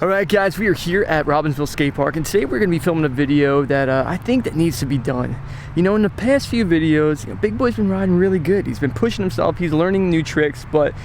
Alright guys, we are here at Robbinsville Skate Park, and today we're going to be filming a video that I think that needs to be done. You know, in the past few videos, Big Boy's been riding really good. He's been pushing himself, he's learning new tricks, but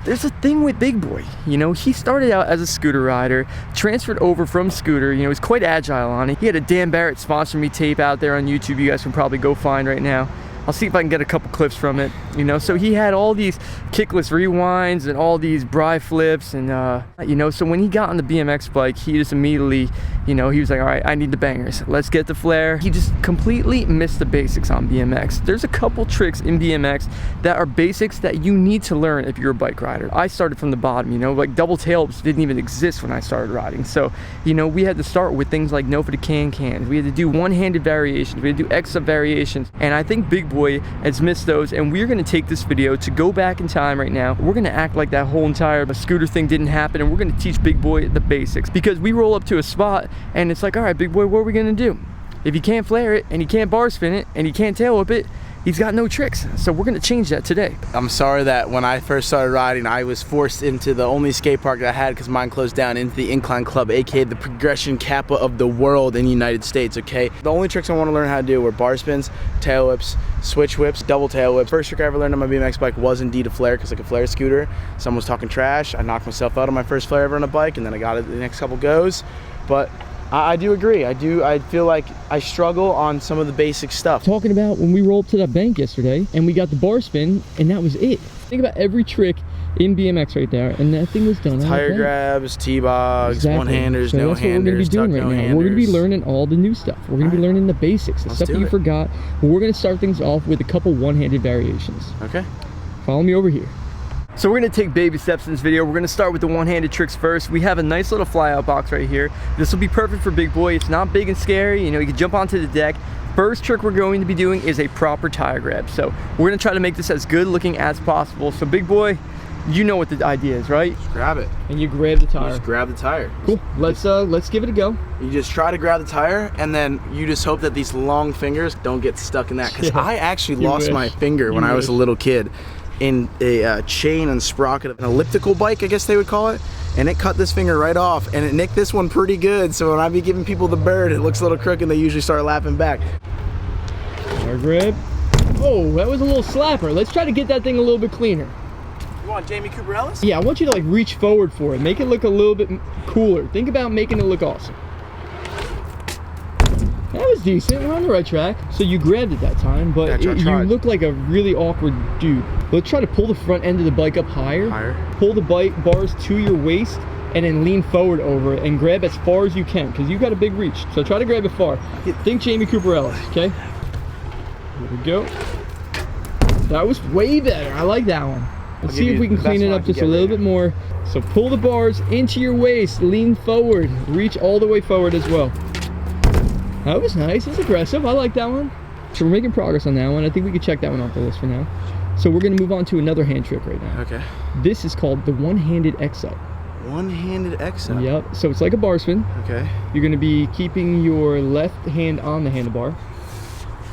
there's a thing with Big Boy. You know, he started out as a scooter rider, transferred over from scooter, you know, he's quite agile on it. He had a Dan Barrett sponsor me tape out there on YouTube you guys can probably go find right now. I'll see if I can get a couple clips from it, you know. So he had all these kickless rewinds and all these bri flips and, you know, so when he got on the BMX bike, he just immediately, you know, he was like, all right, I need the bangers. Let's get the flare. He just completely missed the basics on BMX. There's a couple tricks in BMX that are basics that you need to learn if you're a bike rider. I started from the bottom, you know, like double tail didn't even exist when I started riding. So, you know, we had to start with things like no for the cans. We had to do one-handed variations. We had to do X-up variations. And I think Big Boy has missed those, and we're going to take this video to go back in time right now. We're going to act like that whole entire scooter thing didn't happen, and we're going to teach Big Boy the basics, because we roll up to a spot and it's like, all right, Big Boy, what are we going to do? If he can't flare it and he can't bar spin it and he can't tail whip it, he's got no tricks. So we're gonna change that today. I'm sorry that when I first started riding, I was forced into the only skate park that I had because mine closed down, into the Incline Club, aka the progression kappa of the world in the United States, okay? The only tricks I want to learn how to do were bar spins, tail whips, switch whips, double tail whips. First trick I ever learned on my BMX bike was indeed a flare, because like a flare scooter, someone was talking trash. I knocked myself out on my first flare ever on a bike, and then I got it the next couple goes. But I do agree. I feel like I struggle on some of the basic stuff. Talking about when we rolled up to that bank yesterday and we got the bar spin and that was it. Think about every trick in BMX right there, and that thing was done. Tire grabs, T-bogs, exactly. one-handers, so no-handers, tuck no handers. We're going to be learning all the new stuff. We're going to be learning the basics, the stuff that you forgot. But we're going to start things off with a couple one-handed variations. Okay. Follow me over here. So we're going to take baby steps in this video. We're going to start with the one-handed tricks first. We have a nice little fly-out box right here. This will be perfect for Big Boy. It's not big and scary. You know, you can jump onto the deck. First trick we're going to be doing is a proper tire grab. So we're going to try to make this as good looking as possible. So Big Boy, you know what the idea is, right? Just grab it. And you grab the tire. You just grab the tire. Cool. Let's give it a go. You just try to grab the tire, and then you just hope that these long fingers don't get stuck in that. Because I actually lost my finger when I was a little kid in a chain and sprocket of an elliptical bike, I guess they would call it, and it cut this finger right off, and it nicked this one pretty good. So when I be giving people the bird, it looks a little crooked, and they usually start laughing back. Our grip. Oh, that was a little slapper. Let's try to get that thing a little bit cleaner. You want Jamie Cooper-Ellis? Yeah, I want you to like reach forward for it. Make it look a little bit cooler. Think about making it look awesome. That was decent. We're on the right track. So you grabbed it that time, but you look like a really awkward dude. Let's try to pull the front end of the bike up higher. Pull the bike bars to your waist, and then lean forward over it and grab as far as you can, because you've got a big reach. So try to grab it far. Think Jamie Cooper-Ellis, okay? Here we go. That was way better. I like that one. Let's see if we can clean it up just a little bit more. So pull the bars into your waist, lean forward, reach all the way forward as well. That was nice. It's aggressive. I like that one. So we're making progress on that one. I think we can check that one off the list for now. So we're going to move on to another hand trick right now. Okay. This is called the one-handed X-up. One-handed X-up? Yep. So it's like a bar spin. Okay. You're going to be keeping your left hand on the handlebar,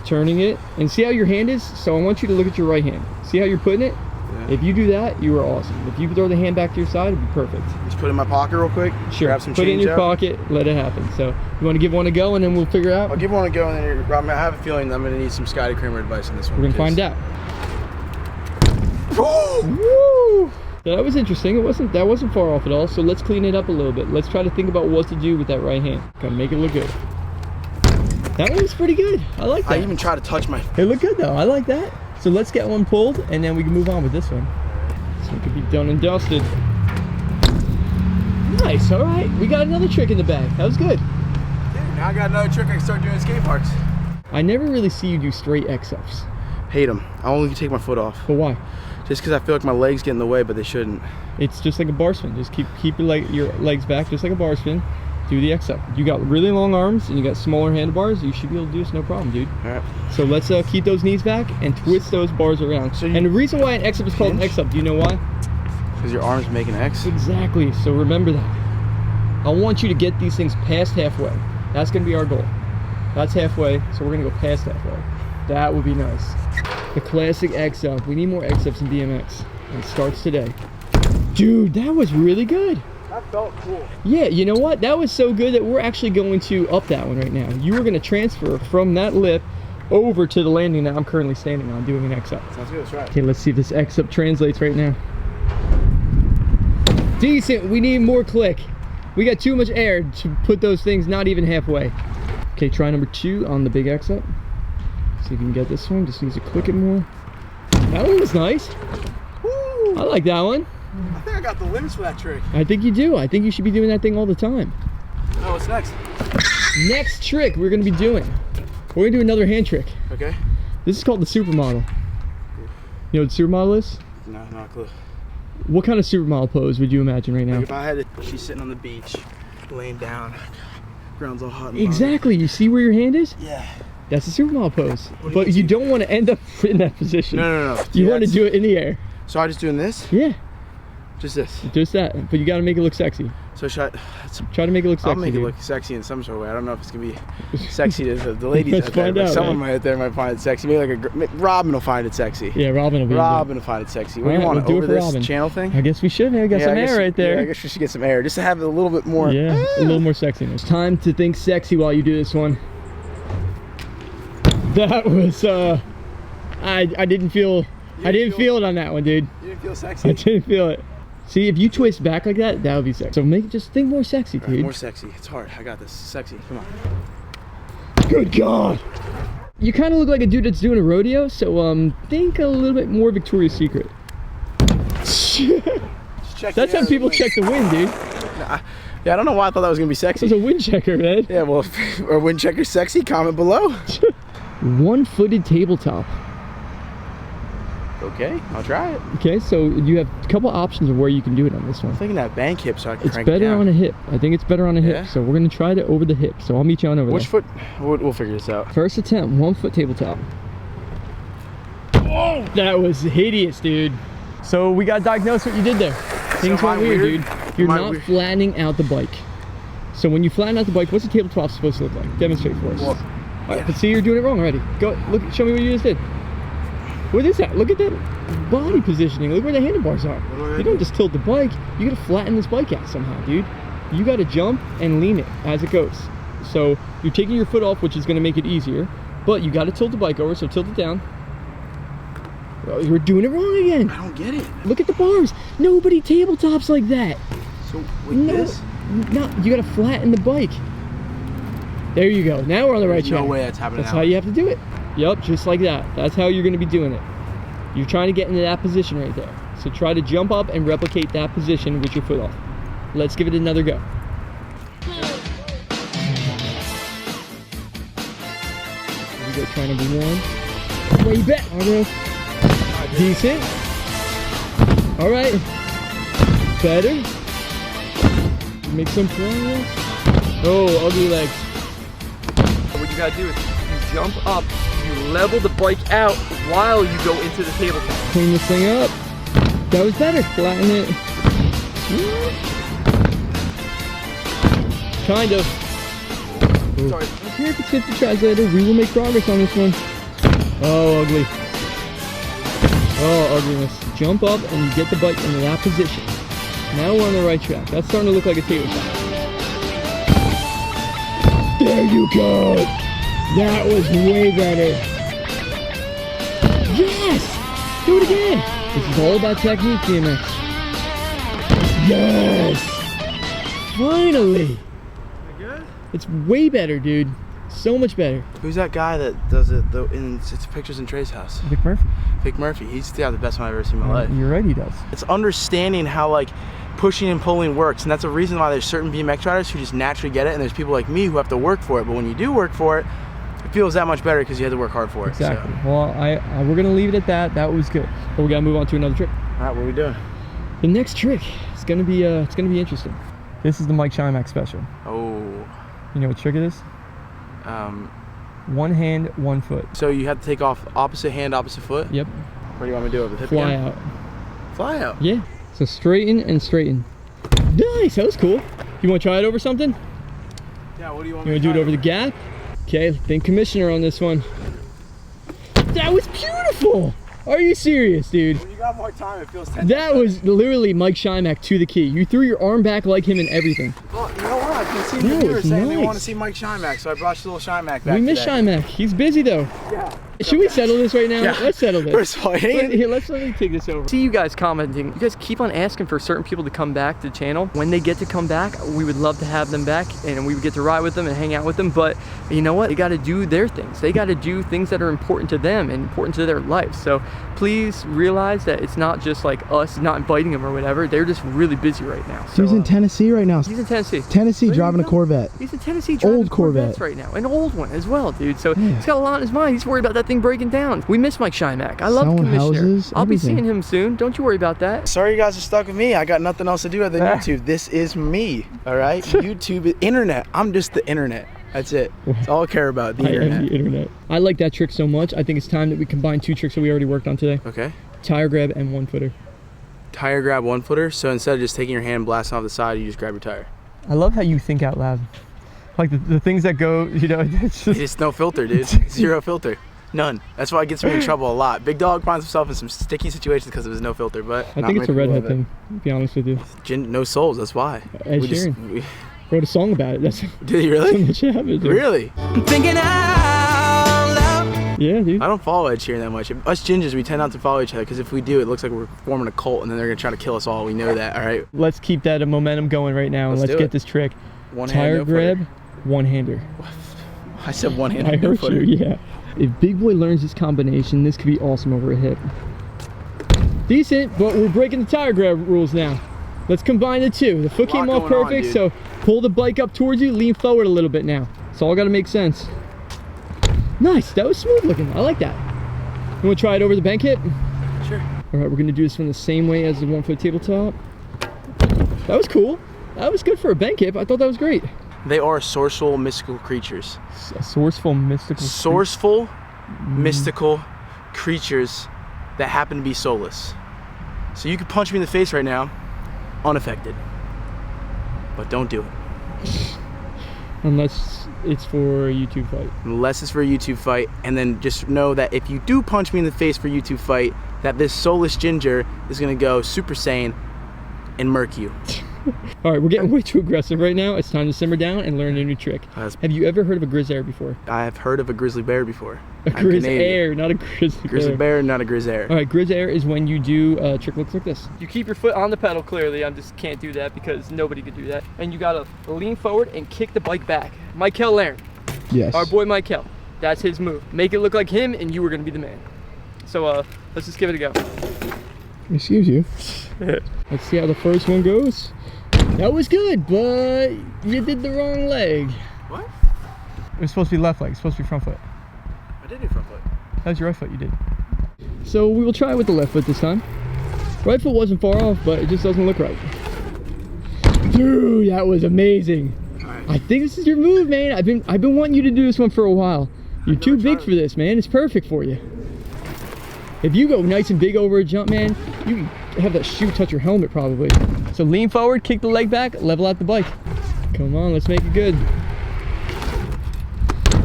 turning it, and see how your hand is? So I want you to look at your right hand. See how you're putting it? Yeah. If you do that, you are awesome. If you throw the hand back to your side, it'd be perfect. Just put it in my pocket real quick. Sure. Grab some put it in your pocket, let it happen. So you want to give one a go, and then we'll figure out? I'll give one a go, and then I have a feeling I'm going to need some Scotty Cranmer advice on this one. We're going to find out. Woo! So that was interesting. That wasn't far off at all. So let's clean it up a little bit. Let's try to think about what to do with that right hand. Gotta make it look good. That one was pretty good. I like that. I even try to touch my... It looked good though. I like that. So let's get one pulled, and then we can move on with this one. So it could be done and dusted. Nice. All right. We got another trick in the bag. That was good. Yeah, now I got another trick I can start doing skate parks. I never really see you do straight X-ups. Hate them. I only take my foot off. But why? Just because I feel like my legs get in the way, but they shouldn't. It's just like a bar spin. Just keep your legs back, just like a bar spin. Do the X-up. You got really long arms and you got smaller handlebars. You should be able to do this no problem, dude. All right. So let's keep those knees back and twist those bars around. So and the reason why an X-up is called an X-up, do you know why? Because your arms make an X. Exactly. So remember that. I want you to get these things past halfway. That's going to be our goal. That's halfway, so we're going to go past halfway. That would be nice. The classic X-up. We need more X-ups in BMX. And it starts today. Dude, that was really good. That felt cool. Yeah, you know what? That was so good that we're actually going to up that one right now. You were going to transfer from that lip over to the landing that I'm currently standing on, doing an X-up. Sounds good, let's try it. Okay, let's see if this X-up translates right now. Decent, we need more click. We got too much air to put those things not even halfway. Okay, try number 2 on the big X-up. See if you can get this one, just needs to click it more. That one was nice. Woo. I like that one. I think I got the limits for that trick. I think you do. I think you should be doing that thing all the time. Oh, what's next? Next trick we're gonna be doing. We're gonna do another hand trick. Okay. This is called the supermodel. You know what the supermodel is? No, not a clue. What kind of supermodel pose would you imagine right now? Like if I had it, she's sitting on the beach, laying down, ground's all hot. Exactly. You see where your hand is? Yeah. That's a supermodel pose. But you don't want to end up in that position. No. You want to do it in the air. So I just doing this? Yeah. Just this. Just that. But you got to make it look sexy. So should I, try to make it look sexy. I'll make it look sexy in some sort of way. I don't know if it's gonna be sexy to the ladies out there. But someone out there might find it sexy. Maybe like Robin will find it sexy. Yeah, Robin will find it sexy. What do you want? We'll over this channel thing? I guess we should. We got some air right there. Yeah, I guess we should get some air just to have it a little bit more. Yeah, a little more sexiness. Time to think sexy while you do this one. That was I didn't feel it on that one, dude. You didn't feel sexy? I didn't feel it. See, if you twist back like that, that would be sexy. So just think more sexy, dude. Right, more sexy. It's hard. I got this. Sexy. Come on. Good God. You kind of look like a dude that's doing a rodeo, so think a little bit more Victoria's Secret. That's how people check the wind, dude. Yeah, I don't know why I thought that was gonna be sexy. It's a wind checker, man. Yeah, well, are wind checkers sexy? Comment below. One-footed tabletop. Okay, I'll try it. Okay, so you have a couple options of where you can do it on this one. I'm thinking that bank hip so I can crank it down. It's better on a hip. I think it's better on a hip. So we're gonna try it over the hip. So I'll meet you on over there. Which foot? We'll figure this out. First attempt, 1-foot tabletop. Oh, that was hideous, dude. So we got to diagnose what you did there. Things went weird, dude. You're not flattening out the bike. So when you flatten out the bike, what's the tabletop supposed to look like? Demonstrate for us. Well, all right, but see, you're doing it wrong already. Go, look, show me what you just did. What is that? Look at that body positioning. Look where the handlebars are. You don't just tilt the bike. You gotta flatten this bike out somehow, dude. You gotta jump and lean it as it goes. So you're taking your foot off, which is gonna make it easier, but you gotta tilt the bike over, so tilt it down. Oh, you're doing it wrong again. I don't get it. Look at the bars. Nobody tabletops like that. So with this? No, you gotta flatten the bike. There you go. Now we're on the right track. No way that's happening. That's how you have to do it. Yup, just like that. That's how you're gonna be doing it. You're trying to get into that position right there. So try to jump up and replicate that position with your foot off. Let's give it another go. Here we go, try number 1. Way back, bro. Decent. All right. Better. Make some progress. Oh, ugly legs. What you gotta do is you jump up, you level the bike out while you go into the tabletop. Clean this thing up. That was better. Flatten it. Kind of. Sorry. Okay, if it's 50 tries later, we will make progress on this one. Oh, ugly. Oh, ugliness. Jump up and you get the bike into that position. Now we're on the right track. That's starting to look like a tabletop. There you go. That was way better. Yes! Do it again. This is all about technique, DMX. Yes! Finally! Good? It's way better, dude. So much better. Who's that guy that does it in it's pictures in Trey's house? Vic Murphy. Vic Murphy. He's the best one I've ever seen in my life. You're right, he does. It's understanding how like pushing and pulling works, and that's a reason why there's certain BMX riders who just naturally get it, and there's people like me who have to work for it. But when you do work for it, it feels that much better because you had to work hard for it. Exactly. So. Well, we're gonna leave it at that. That was good. But we gotta move on to another trick. All right, what are we doing? The next trick is gonna be interesting. This is the Mike Shyyac special. Oh. You know what trick it is? One hand, 1 foot. So you have to take off opposite hand, opposite foot? Yep. What do you want me to do with it? Fly out. Fly out? Yeah. So straighten and straighten. Nice, that was cool. You want to try it over something? Yeah, what do you want me to do? You want to do it over the gap? Okay, think commissioner on this one. That was beautiful. Are you serious, dude? When you got more time, it feels 10. That was literally Mike Shyyac to the key. You threw your arm back like him and everything. Well, you know what? I've been seeing the viewers saying they want to see Mike Shyyac, so I brought you a little Shyyac back. We miss Shyyac. He's busy though. Yeah. Should we settle this right now? Yeah. Let's settle this. First of all, Here, let's let me take this over. See you guys commenting. You guys keep on asking for certain people to come back to the channel. When they get to come back, we would love to have them back and we would get to ride with them and hang out with them. But you know what? They got to do their things. They got to do things that are important to them and important to their life. So please realize that it's not just like us not inviting them or whatever. They're just really busy right now. So, he's in Tennessee right now. He's in Tennessee. Tennessee driving a Corvette. He's in Tennessee driving old Corvette right now. An old one as well, dude. So he's got a lot in his mind. He's worried about that thing breaking down. We miss Mike Shyyac. I love Selling Commissioner. houses, I'll be everything. seeing him soon. Don't you worry about that. Sorry you guys are stuck with me. I got nothing else to do other than YouTube. This is me, all right? YouTube, internet. I'm just the internet. That's it. That's all I care about, the internet. I am the internet. I like that trick so much. I think it's time that we combine two tricks that we already worked on today. Okay. Tire grab and 1-footer. Tire grab 1-footer. So instead of just taking your hand and blasting off the side, you just grab your tire. I love how you think out loud. Like the things that go, you know, it's just... It's no filter, dude. Zero filter. None. That's why it gets me in trouble a lot. Big Dog finds himself in some sticky situations because of his no filter, but I think it's a redhead thing, to be honest with you. No souls, that's why. Ed Sheeran wrote a song about it. That's did he really? That's what happened, dude. Really? I'm thinking out loud. Yeah, dude. I don't follow Ed Sheeran that much. Us gingers, we tend not to follow each other because if we do, it looks like we're forming a cult and then they're going to try to kill us all. We know that, all right? Let's keep that momentum going right now and let's get this trick. One Tire hand, grab, one-hander. I said one hand. I heard you, yeah. If Big Boy learns this combination, this could be awesome over a hip. Decent, but we're breaking the tire grab rules now. Let's combine the two. The foot came off perfect, so pull the bike up towards you, lean forward a little bit now. It's all got to make sense. Nice, that was smooth looking. I like that. You want to try it over the bank hip? Sure. All right, we're going to do this from the same way as the 1-foot tabletop. That was cool. That was good for a bank hip. I thought that was great. They are sourceful, mystical creatures. Sourceful, mystical. Sourceful, mystical creatures that happen to be soulless. So you could punch me in the face right now, unaffected. But don't do it. Unless it's for a YouTube fight. Unless it's for a YouTube fight, and then just know that if you do punch me in the face for a YouTube fight, that this soulless ginger is gonna go Super Saiyan and murk you. All right, we're getting way too aggressive right now. It's time to simmer down and learn a new trick. Have you ever heard of a Grizz Air before? I have heard of a grizzly bear before. A Grizz Air, not a grizzly bear, not a Grizz Air. All right, Grizz Air is when you do a trick looks like this. You keep your foot on the pedal clearly. I just can't do that because nobody could do that. And you gotta lean forward and kick the bike back. Michael Laird. Yes. Our boy Michael. That's his move. Make it look like him and you were gonna be the man. So let's just give it a go. Excuse you. Let's see how the first one goes. That was good, but you did the wrong leg. What? It was supposed to be left leg. It's supposed to be front foot. I did do front foot. That was your right foot you did. So we will try with the left foot this time. Right foot wasn't far off, but it just doesn't look right. Dude, that was amazing. Right. I think this is your move, man. I've been wanting you to do this one for a while. You're too big for this, man. It's perfect for you. If you go nice and big over a jump, man, you can have that shoe touch your helmet probably. So lean forward, kick the leg back, level out the bike. Come on, let's make it good.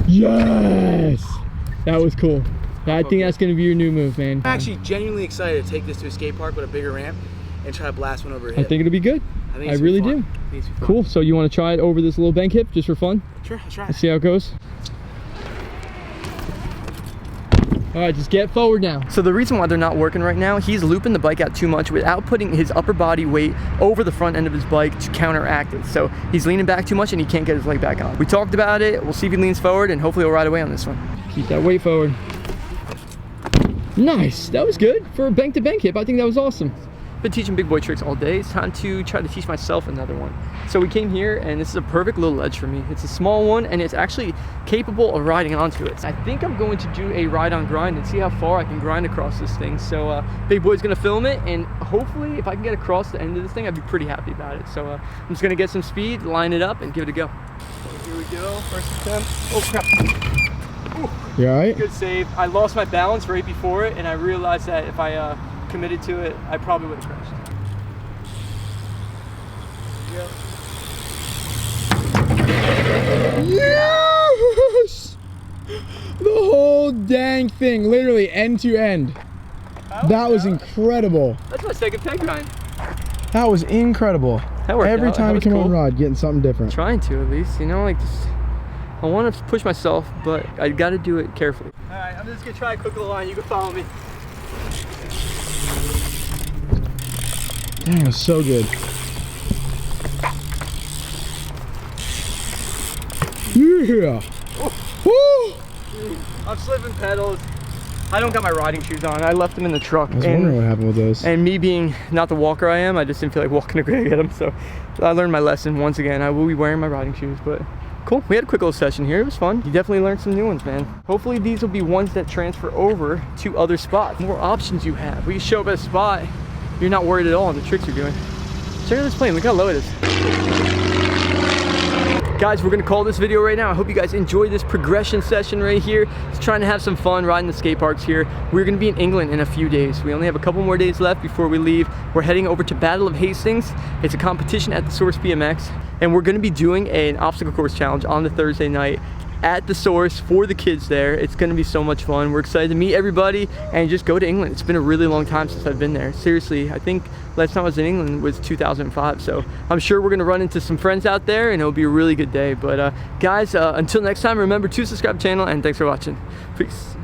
Yes! That was cool. I think that's gonna be your new move, man. I'm actually genuinely excited to take this to a skate park with a bigger ramp and try to blast one over a hip. I think it'll be good. I really do. Cool, so you wanna try it over this little bank hip just for fun? Sure, let's try it. Let's see how it goes. All right, just get forward now. So the reason why they're not working right now, he's looping the bike out too much without putting his upper body weight over the front end of his bike to counteract it. So he's leaning back too much and he can't get his leg back on. We talked about it. We'll see if he leans forward and hopefully he'll ride away on this one. Keep that weight forward. Nice, that was good. For a bank to bank hip, I think that was awesome. Been teaching big boy tricks all day. It's time to try to teach myself another one. So we came here and this is a perfect little ledge for me. It's a small one and it's actually capable of riding onto it. I think I'm going to do a ride on grind and see how far I can grind across this thing. So big boy's gonna film it and hopefully if I can get across the end of this thing, I'd be pretty happy about it. So I'm just gonna get some speed, line it up and give it a go. So here we go, first attempt. Oh crap. Ooh. You all right? Good save. I lost my balance right before it and I realized that if I committed to it, I probably would have crashed. Yes! The whole dang thing, literally end to end. That was incredible. That's my second peg grind. That was incredible. That worked Every out. time That you was come cool. on rod, getting something different. Trying to, at least, you know, like just, I want to push myself, but I got to do it carefully. All right, I'm just gonna try a quick little line. You can follow me. Dang, it was so good. Yeah. Woo! I'm slipping pedals. I don't got my riding shoes on. I left them in the truck. I was wondering what happened with those. And me being not the walker I am, I just didn't feel like walking to go get them. So I learned my lesson once again. I will be wearing my riding shoes, but cool. We had a quick little session here. It was fun. You definitely learned some new ones, man. Hopefully these will be ones that transfer over to other spots. More options you have. We show up at a spot, you're not worried at all on the tricks you're doing. Check out this plane. Look how low it is. Guys, we're gonna call this video right now. I hope you guys enjoyed this progression session right here. Just trying to have some fun riding the skate parks here. We're gonna be in England in a few days. We only have a couple more days left before we leave. We're heading over to Battle of Hastings. It's a competition at the Source BMX, and we're gonna be doing an obstacle course challenge on the Thursday night at the Source for the kids there. It's gonna be so much fun. We're excited to meet everybody and just go to England. It's been a really long time since I've been there. Seriously, I think last time I was in England was 2005. So I'm sure we're gonna run into some friends out there and it'll be a really good day. But guys, until next time, remember to subscribe to the channel and thanks for watching. Peace.